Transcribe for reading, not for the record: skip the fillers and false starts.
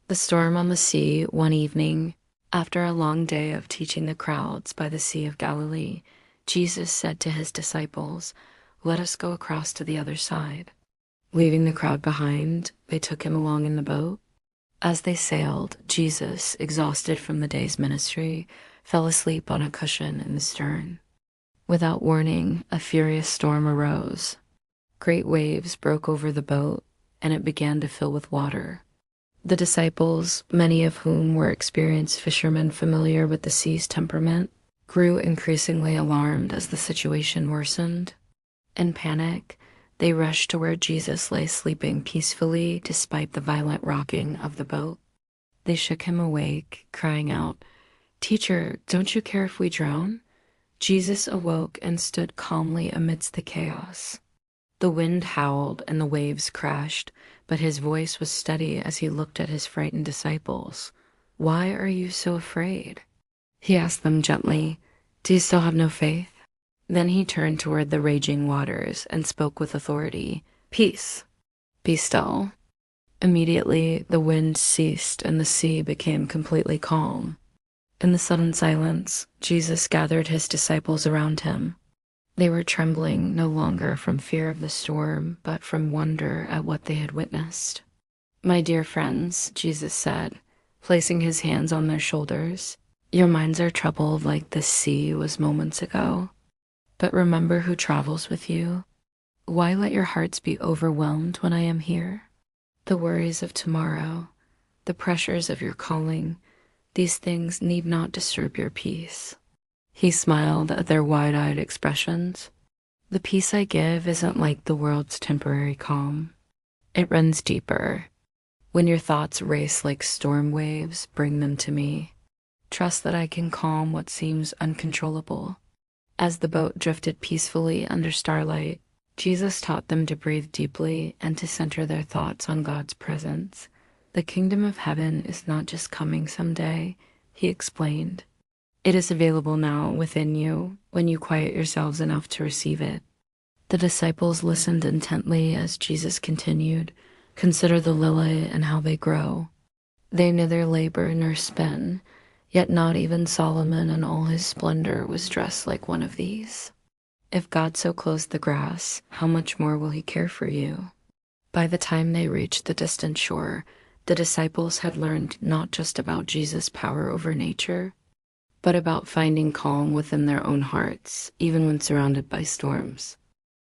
The storm on the sea one evening, after a long day of teaching the crowds by the Sea of Galilee, Jesus said to his disciples, "Let us go across to the other side." Leaving the crowd behind, they took him along in the boat. As they sailed, Jesus, exhausted from the day's ministry, fell asleep on a cushion in the stern. Without warning, a furious storm arose. Great waves broke over the boat, and it began to fill with water. The disciples, many of whom were experienced fishermen familiar with the sea's temperament, grew increasingly alarmed as the situation worsened. In panic, they rushed to where Jesus lay sleeping peacefully despite the violent rocking of the boat. They shook him awake, crying out, "Teacher, don't you care if we drown?" Jesus awoke and stood calmly amidst the chaos. The wind howled and the waves crashed, but his voice was steady as he looked at his frightened disciples. "Why are you so afraid?" he asked them gently. "Do you still have no faith?" Then he turned toward the raging waters and spoke with authority. "Peace, be still." Immediately, the wind ceased and the sea became completely calm. In the sudden silence, Jesus gathered his disciples around him. They were trembling no longer from fear of the storm, but from wonder at what they had witnessed. "My dear friends," Jesus said, placing his hands on their shoulders, "your minds are troubled like this sea was moments ago. But remember who travels with you. Why let your hearts be overwhelmed when I am here? The worries of tomorrow, the pressures of your calling, these things need not disturb your peace." He smiled at their wide-eyed expressions. "The peace I give isn't like the world's temporary calm. It runs deeper. When your thoughts race like storm waves, bring them to me. Trust that I can calm what seems uncontrollable." As the boat drifted peacefully under starlight, Jesus taught them to breathe deeply and to center their thoughts on God's presence. "The kingdom of heaven is not just coming someday," he explained. "It is available now within you when you quiet yourselves enough to receive it." The disciples listened intently as Jesus continued, "Consider the lily and how they grow. They neither labor nor spin, yet not even Solomon in all his splendor was dressed like one of these. If God so clothes the grass, how much more will he care for you?" By the time they reached the distant shore, the disciples had learned not just about Jesus' power over nature, but about finding calm within their own hearts, even when surrounded by storms.